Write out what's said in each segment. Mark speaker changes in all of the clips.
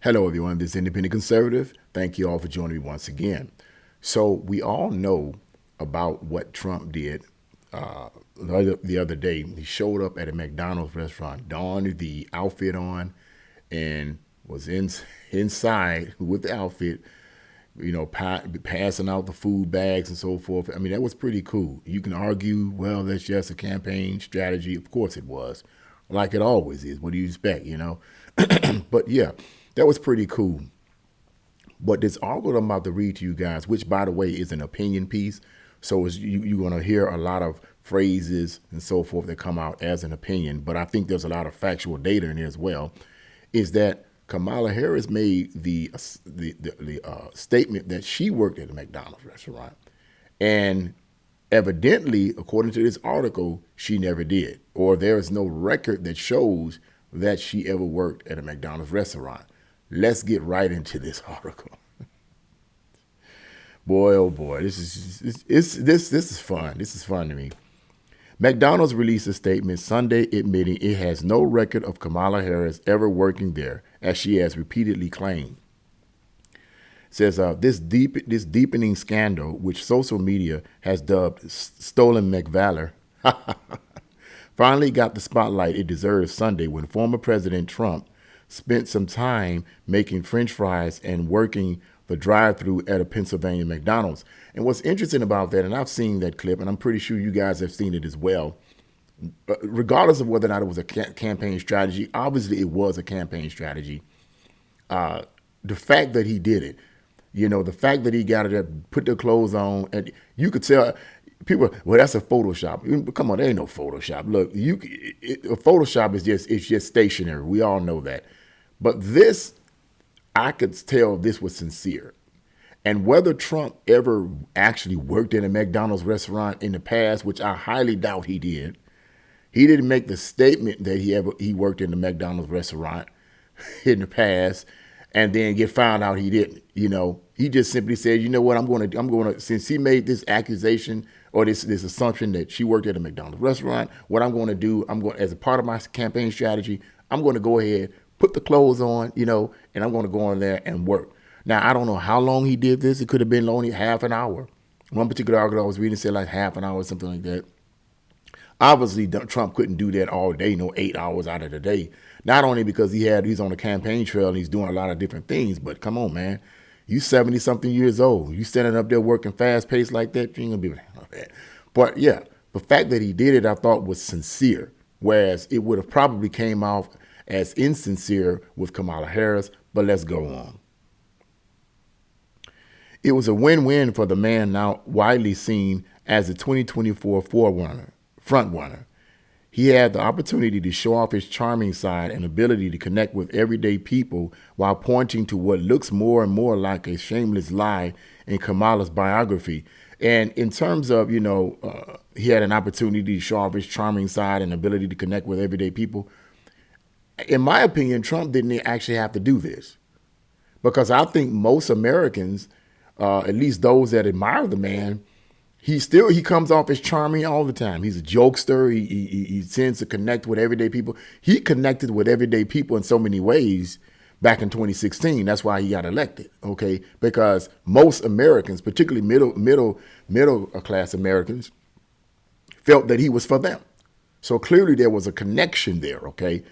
Speaker 1: Hello, everyone. This is Independent Conservative. Thank you all for joining me once again. So we all know about what Trump did the other day. He showed up at a McDonald's restaurant, donned the outfit on, and was inside with the outfit, passing out the food bags and so forth. I mean, that was pretty cool. You can argue, well, that's just a campaign strategy. Of course it was, like it always is. What do you expect? But yeah, that was pretty cool. But this article I'm about to read to you guys, which by the way is an opinion piece, so you're going to hear a lot of phrases and so forth that come out as an opinion, but I think there's a lot of factual data in there as well, is that Kamala Harris made the statement that she worked at a McDonald's restaurant. And evidently, according to this article, she never did, or there is no record that shows that she ever worked at a McDonald's restaurant. Let's get right into this article. Boy, oh boy, this is fun. This is fun to me. McDonald's released a statement Sunday admitting it has no record of Kamala Harris ever working there, as she has repeatedly claimed. It says this deepening scandal, which social media has dubbed "Stolen McValor," finally got the spotlight it deserves Sunday when former President Trump spent some time making French fries and working the drive-through at a Pennsylvania McDonald's. And what's interesting about that, and I've seen that clip, and I'm pretty sure you guys have seen it as well, regardless of whether or not it was a campaign strategy, obviously it was a campaign strategy. The fact that he did it, the fact that he got it there, put the clothes on, and you could tell people, well, that's a Photoshop. Come on, there ain't no Photoshop. Look, a Photoshop is just stationary. We all know that. But this, I could tell this was sincere. And whether Trump ever actually worked in a McDonald's restaurant in the past, which I highly doubt he did, he didn't make the statement that he worked in a McDonald's restaurant in the past and then get found out he didn't. He just simply said, you know what, I'm going to, since he made this accusation or this assumption that she worked at a McDonald's restaurant, what I'm going to do, as a part of my campaign strategy, I'm going to go ahead, put the clothes on, and I'm going to go in there and work. Now, I don't know how long he did this. It could have been only half an hour. One particular article I was reading said like half an hour or something like that. Obviously, Trump couldn't do that all day, 8 hours out of the day. Not only because he's on a campaign trail and he's doing a lot of different things, but come on, man. You 70-something years old. You standing up there working fast-paced like that, you ain't going to be like that. But, yeah, the fact that he did it, I thought, was sincere, whereas it would have probably came off as insincere with Kamala Harris, but let's go on. It was a win-win for the man now widely seen as the 2024 frontrunner. He had the opportunity to show off his charming side and ability to connect with everyday people while pointing to what looks more and more like a shameless lie in Kamala's biography. And in terms of, he had an opportunity to show off his charming side and ability to connect with everyday people. In my opinion, Trump didn't actually have to do this, because I think most Americans, at least those that admire the man, he comes off as charming all the time. He's a jokester. He tends to connect with everyday people. He connected with everyday people in so many ways back in 2016. That's why he got elected, okay? Because most Americans, particularly middle class Americans, felt that he was for them. So clearly there was a connection there, okay?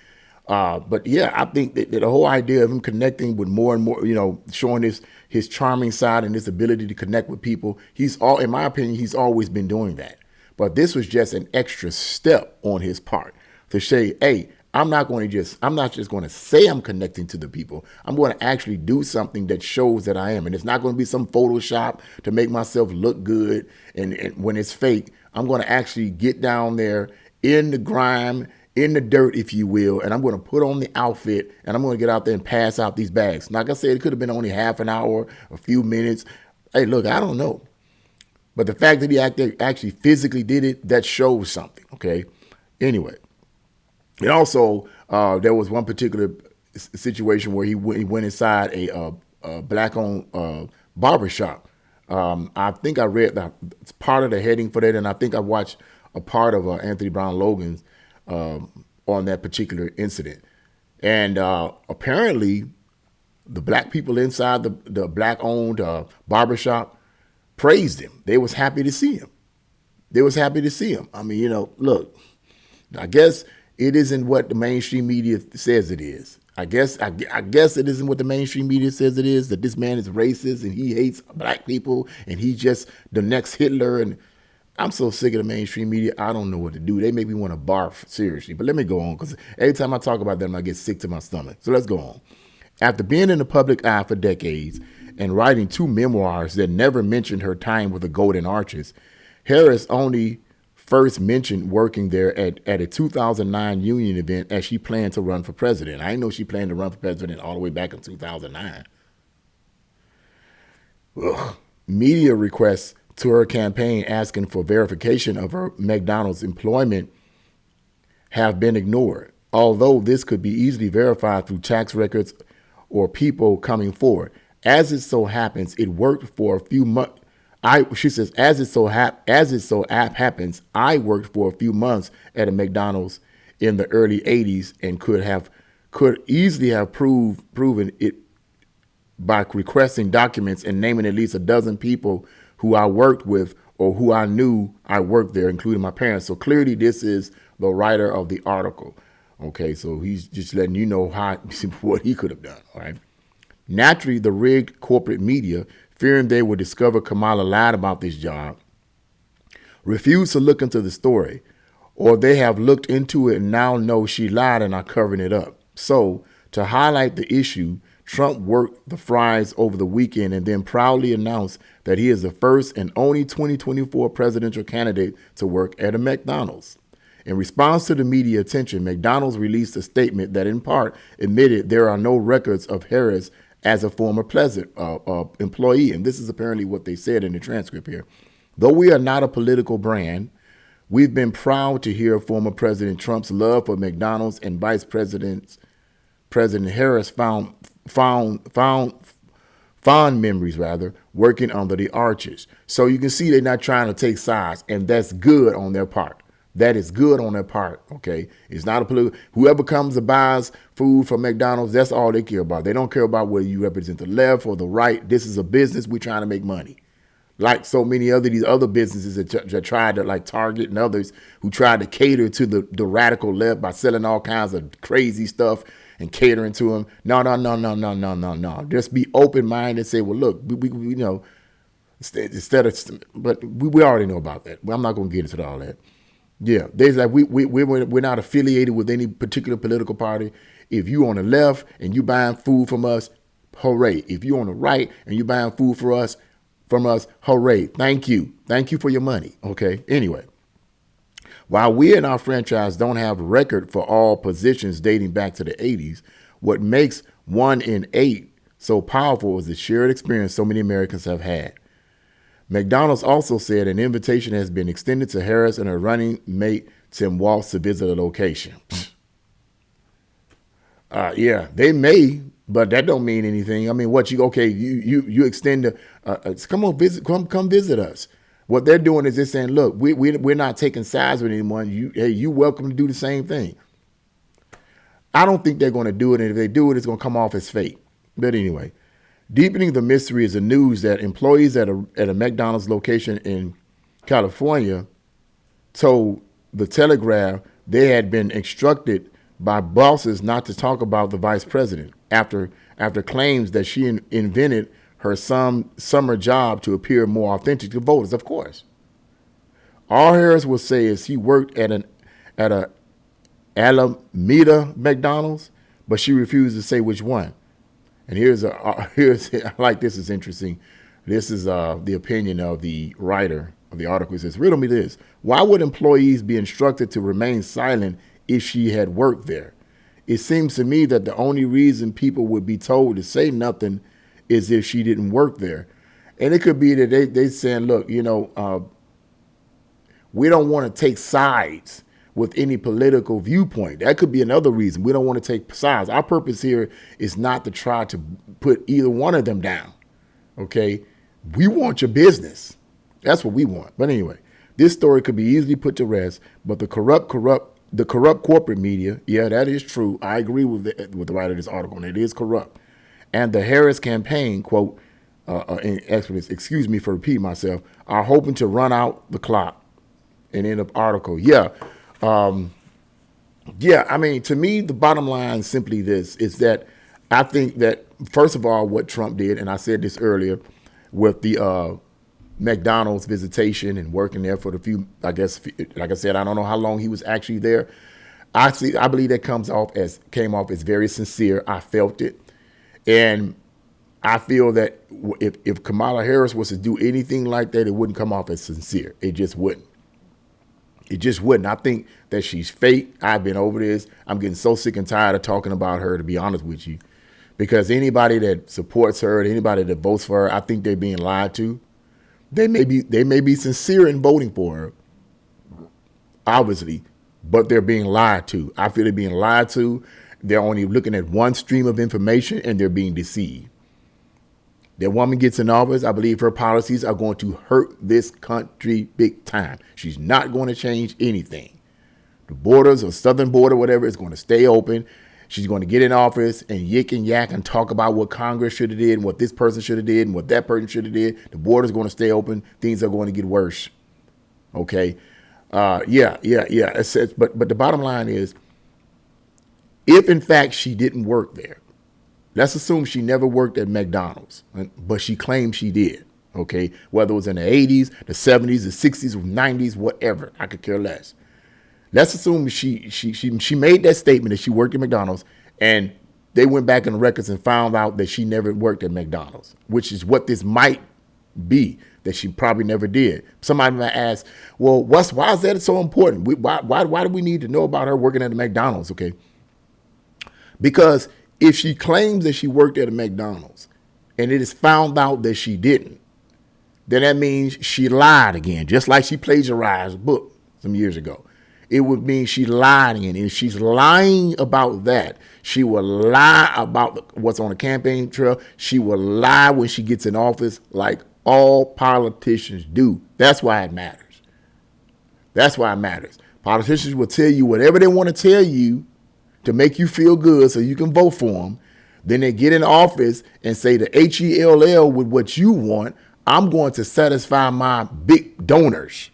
Speaker 1: But yeah, I think that the whole idea of him connecting with more and more, showing his charming side and his ability to connect with people, in my opinion, he's always been doing that. But this was just an extra step on his part to say, hey, I'm not just going to say I'm connecting to the people. I'm going to actually do something that shows that I am. And it's not going to be some Photoshop to make myself look good. And when it's fake, I'm going to actually get down there in the grime, in the dirt, if you will, and I'm going to put on the outfit, and I'm going to get out there and pass out these bags. Like I said, it could have been only half an hour, a few minutes. Hey, look, I don't know. But the fact that he actually physically did it, that shows something, okay? Anyway, and also there was one particular situation where he went inside a black-owned barbershop. I think I read part of the heading for that, and I think I watched a part of Anthony Brown Logan's on that particular incident. And apparently the black people inside the black-owned barbershop praised him. They was happy to see him. They was happy to see him. I mean, look, I guess it isn't what the mainstream media says it is. I guess it isn't what the mainstream media says it is, that this man is racist and he hates black people and he's just the next Hitler. And I'm so sick of the mainstream media, I don't know what to do. They make me want to barf, seriously. But let me go on, because every time I talk about them, I get sick to my stomach. So let's go on. After being in the public eye for decades and writing 2 memoirs that never mentioned her time with the Golden Arches, Harris only first mentioned working there at a 2009 union event as she planned to run for president. I didn't know she planned to run for president all the way back in 2009. Ugh. Media requests to her campaign asking for verification of her McDonald's employment have been ignored, although this could be easily verified through tax records or people coming forward. As it so happens, it worked for a few months. She says, as it so happens, I worked for a few months at a McDonald's in the early 80s and could easily have proven it by requesting documents and naming at least a dozen people who I worked with or who I knew I worked there, including my parents. So clearly this is the writer of the article. Okay, so he's just letting you know what he could have done, all right? Naturally, the rigged corporate media, fearing they would discover Kamala lied about this job, refused to look into the story, or they have looked into it and now know she lied and are covering it up. So, to highlight the issue, Trump worked the fries over the weekend and then proudly announced that he is the first and only 2024 presidential candidate to work at a McDonald's. In response to the media attention, McDonald's released a statement that in part admitted there are no records of Harris as a former employee. And this is apparently what they said in the transcript here. Though we are not a political brand, we've been proud to hear former President Trump's love for McDonald's and Vice President Harris fond memories, working under the arches. So you can see they're not trying to take sides, and that's good on their part. That is good on their part, okay? It's not a political. Whoever comes and buys food from McDonald's, that's all they care about. They don't care about whether you represent the left or the right. This is a business. We're trying to make money. Like so many these other businesses that tried to, like Target and others, who tried to cater to the radical left by selling all kinds of crazy stuff and catering to them. No. Just be open-minded and say, well, look, we instead of, but we already know about that. I'm not going to get into all that. Yeah, there's like we're not affiliated with any particular political party. If you on the left and you buying food from us, hooray. If you on the right and you buying food from us, hooray. Thank you for your money. Okay. Anyway, while we in our franchise don't have a record for all positions dating back to the 80s, what makes 1 in 8 so powerful is the shared experience so many Americans have had. McDonald's also said an invitation has been extended to Harris and her running mate, Tim Walz, to visit a location. Yeah, they may, but that don't mean anything. I mean, you extend come visit us. What they're doing is they're saying, look, we're not taking sides with anyone. You welcome to do the same thing. I don't think they're going to do it, and if they do it, it's going to come off as fake. But anyway. Deepening the mystery is the news that employees at a McDonald's location in California told the Telegraph they had been instructed by bosses not to talk about the vice president after claims that she invented her summer job to appear more authentic to voters. Of course, all Harris will say is he worked at a Alameda McDonald's, but she refused to say which one. And here's I like this is interesting. This is the opinion of the writer of the article. It says, riddle me this. Why would employees be instructed to remain silent if she had worked there? It seems to me that the only reason people would be told to say nothing is if she didn't work there. And it could be that they saying, look, we don't want to take sides with any political viewpoint. That could be another reason. We don't want to take sides. Our purpose here is not to try to put either one of them down. Okay? We want your business. That's what we want. But anyway, this story could be easily put to rest, but the corrupt corporate media, yeah, that is true. I agree with the writer of this article, and it is corrupt. and the Harris campaign, quote, in experts, excuse me for repeating myself, are hoping to run out the clock. And end of article. Yeah. Yeah, I mean, to me, the bottom line is simply this, is that I think that, first of all, what Trump did, and I said this earlier, with the McDonald's visitation and working there for the few, I guess, like I said, I don't know how long he was actually there. I believe that came off as very sincere. I felt it. And I feel that if Kamala Harris was to do anything like that, it wouldn't come off as sincere. It just wouldn't. It just wouldn't. I think that she's fake. I've been over this. I'm getting so sick and tired of talking about her, to be honest with you, because anybody that supports her, anybody that votes for her, I think they're being lied to. They may be sincere in voting for her, obviously, but they're being lied to. I feel they're being lied to. They're only looking at one stream of information, and they're being deceived. That woman gets in office, I believe her policies are going to hurt this country big time. She's not going to change anything. The borders or southern border, whatever, is going to stay open. She's going to get in office and yick and yak and talk about what Congress should have did and what this person should have did and what that person should have did. The border's going to stay open. Things are going to get worse. Okay. Yeah. But the bottom line is, if in fact she didn't work there, let's assume she never worked at McDonald's, but she claimed she did, okay? Whether it was in the 80s, the 70s, the 60s, or 90s, whatever, I could care less. Let's assume she made that statement that she worked at McDonald's, and they went back in the records and found out that she never worked at McDonald's, which is what this might be, that she probably never did. Somebody might ask, well, why is that so important? Why do we need to know about her working at the McDonald's, okay? Because if she claims that she worked at a McDonald's and it is found out that she didn't, then that means she lied again, just like she plagiarized a book some years ago. It would mean she lied again. And if she's lying about that, she will lie about what's on the campaign trail. She will lie when she gets in office, like all politicians do. That's why it matters. That's why it matters. Politicians will tell you whatever they want to tell you to make you feel good so you can vote for them. Then they get in office and say the HELL with what you want. I'm going to satisfy my big donors.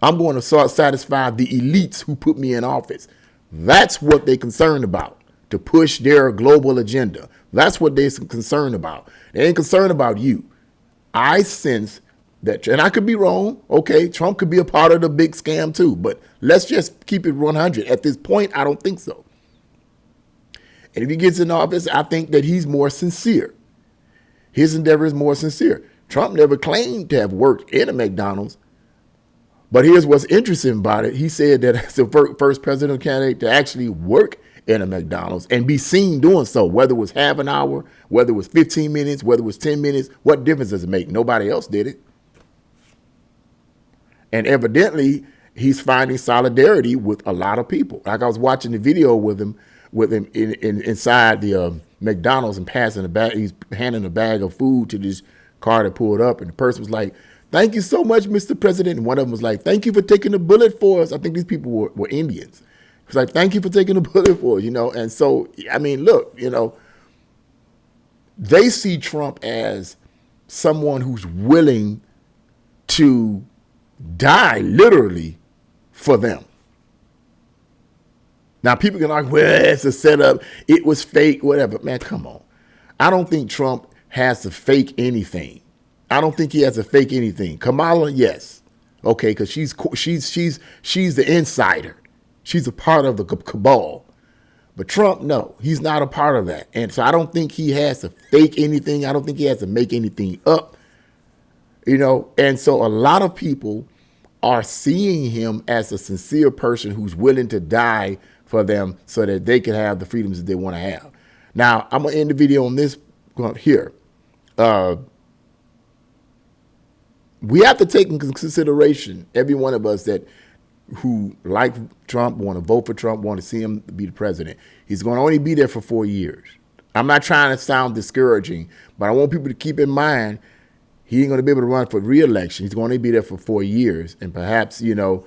Speaker 1: I'm going to satisfy the elites who put me in office. That's what they're concerned about, to push their global agenda. That's what they're concerned about. They ain't concerned about you. I sense that, and I could be wrong, okay, Trump could be a part of the big scam too, but let's just keep it 100. At this point, I don't think so. And if he gets in office, I think that he's more sincere. His endeavor is more sincere. Trump never claimed to have worked in a McDonald's, but here's what's interesting about it. He said that as the first presidential candidate to actually work in a McDonald's and be seen doing so, whether it was half an hour, whether it was 15 minutes, whether it was 10 minutes, what difference does it make? Nobody else did it. And evidently, he's finding solidarity with a lot of people. Like I was watching the video with him inside the McDonald's and passing a bag. He's handing a bag of food to this car that pulled up, and the person was like, "Thank you so much, Mr. President." And one of them was like, "Thank you for taking the bullet for us." I think these people were Indians. He was like, "Thank you for taking the bullet for us," you know. And so, I mean, look, you know, they see Trump as someone who's willing to die literally for them. Now, people can argue, well, it's a setup, it was fake, whatever. Man, come on. I don't think Trump has to fake anything. I don't think he has to fake anything. Kamala, yes. Okay, because she's the insider. She's a part of the cabal. But Trump, no, he's not a part of that. And so I don't think he has to fake anything. I don't think he has to make anything up. You know, and so a lot of people are seeing him as a sincere person who's willing to die for them so that they can have the freedoms that they want to have. Now, I'm going to end the video on this here. We have to take into consideration, every one of us that who like Trump, want to vote for Trump, want to see him be the president. He's going to only be there for 4 years. I'm not trying to sound discouraging, but I want people to keep in mind he ain't going to be able to run for re-election. He's going to be there for 4 years. And perhaps, you know,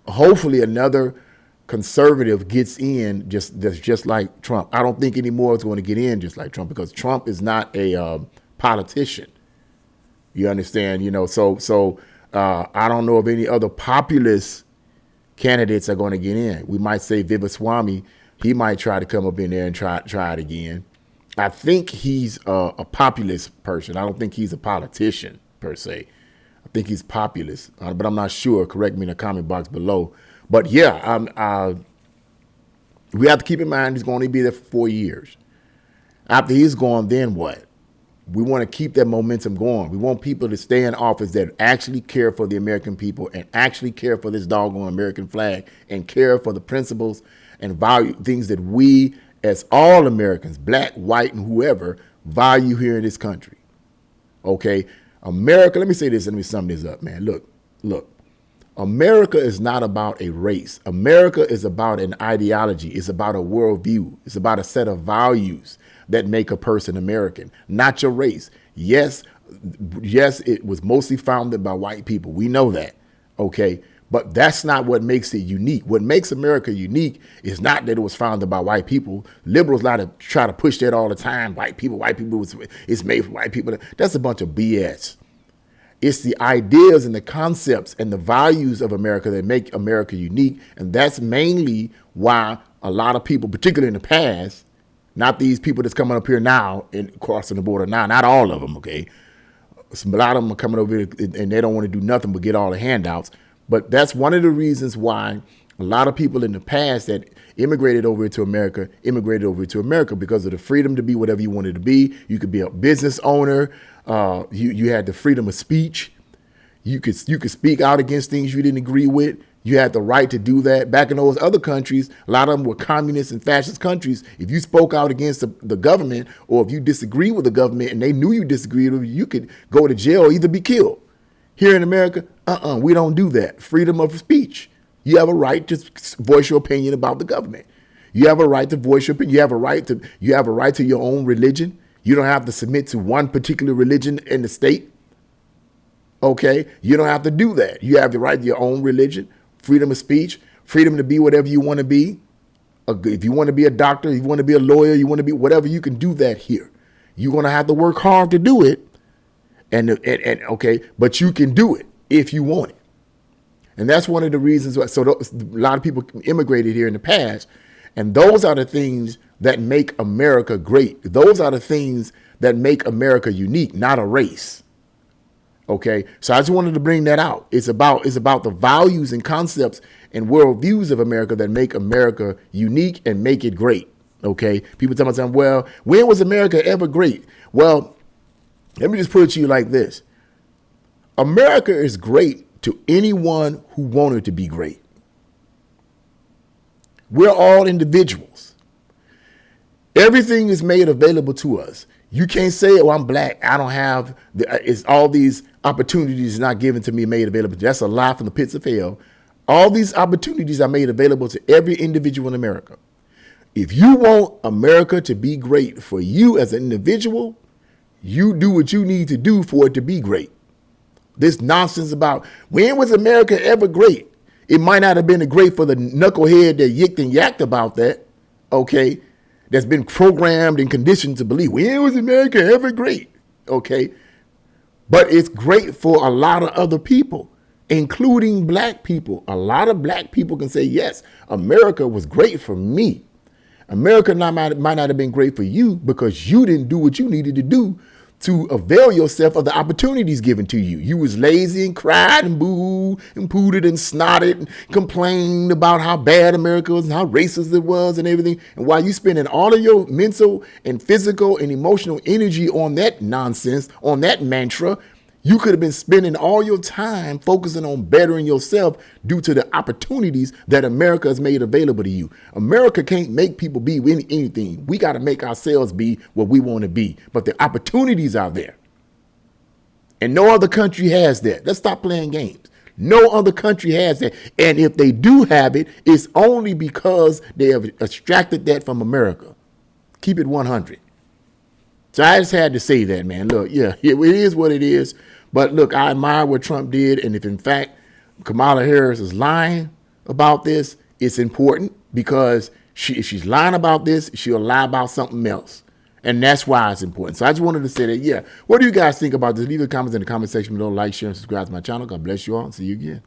Speaker 1: hopefully another conservative gets in just like Trump. I don't think anymore is going to get in just like Trump, because Trump is not a politician. You understand? So I don't know if any other populist candidates are going to get in. We might say Vivaswamy, he might try to come up in there and try it again. I think he's a populist person. I don't think he's a politician per se. I think he's populist, but I'm not sure. Correct me in the comment box below. But yeah, we have to keep in mind he's going to be there for 4 years. After he's gone, then what? We want to keep that momentum going. We want people to stay in office that actually care for the American people and actually care for this doggone American flag and care for the principles and value things that we, as all Americans, black, white, and whoever, value here in this country. Okay? America, let me say this, let me sum this up, man. Look. America is not about a race. America is about an ideology. It's about a worldview. It's about a set of values that make a person American, not your race. Yes, it was mostly founded by white people. We know that, okay? But that's not what makes it unique. What makes America unique is not that it was founded by white people. Liberals like to try to push that all the time. White people, it's made for white people. That's a bunch of BS. It's the ideas and the concepts and the values of America that make America unique. And that's mainly why a lot of people, particularly in the past, not these people that's coming up here now and crossing the border now, not all of them, okay? A lot of them are coming over here and they don't want to do nothing but get all the handouts. But that's one of the reasons why a lot of people in the past that immigrated over to America because of the freedom to be whatever you wanted to be. You could be a business owner. You had the freedom of speech. You could speak out against things you didn't agree with. You had the right to do that. Back in those other countries, a lot of them were communist and fascist countries. If you spoke out against the government, or if you disagree with the government and they knew you disagreed with it, you could go to jail or either be killed. Here in America, we don't do that. Freedom of speech. You have a right to voice your opinion about the government. You have a right to voice your opinion. You have a right to your own religion. You don't have to submit to one particular religion in the state. Okay? You don't have to do that. You have the right to your own religion, freedom of speech, freedom to be whatever you want to be. If you want to be a doctor, if you want to be a lawyer, you want to be whatever, you can do that here. You're going to have to work hard to do it. And okay, but you can do it if you want it. And that's one of the reasons why. So a lot of people immigrated here in the past. And those are the things that make America great. Those are the things that make America unique, not a race. Okay, so I just wanted to bring that out. It's about the values and concepts and worldviews of America that make America unique and make it great. Okay, people tell me, well, when was America ever great? Well, let me just put it to you like this. America is great to anyone who wanted to be great. We're all individuals. Everything is made available to us. You can't say, oh, I'm black. I don't have, it's all these opportunities not given to me made available. That's a lie from the pits of hell. All these opportunities are made available to every individual in America. If you want America to be great for you as an individual, you do what you need to do for it to be great. This nonsense about when was America ever great? It might not have been great for the knucklehead that yicked and yacked about that, okay, that's been programmed and conditioned to believe, when was America ever great? Okay, but it's great for a lot of other people, including black people. A lot of black people can say, yes, America was great for me. America might not have been great for you because you didn't do what you needed to do to avail yourself of the opportunities given to you. You was lazy and cried and booed and pooted and snotted and complained about how bad America was and how racist it was and everything. And while you spending all of your mental and physical and emotional energy on that nonsense, on that mantra, you could have been spending all your time focusing on bettering yourself due to the opportunities that America has made available to you. America can't make people be anything. We got to make ourselves be what we want to be. But the opportunities are there. And no other country has that. Let's stop playing games. No other country has that. And if they do have it, it's only because they have extracted that from America. Keep it 100. So I just had to say that, man. Look, yeah, it is what it is. But look, I admire what Trump did. And if in fact Kamala Harris is lying about this, it's important because if she's lying about this, she'll lie about something else. And that's why it's important. So I just wanted to say that, yeah. What do you guys think about this? Leave the comments in the comment section below. Like, share, and subscribe to my channel. God bless you all. And see you again.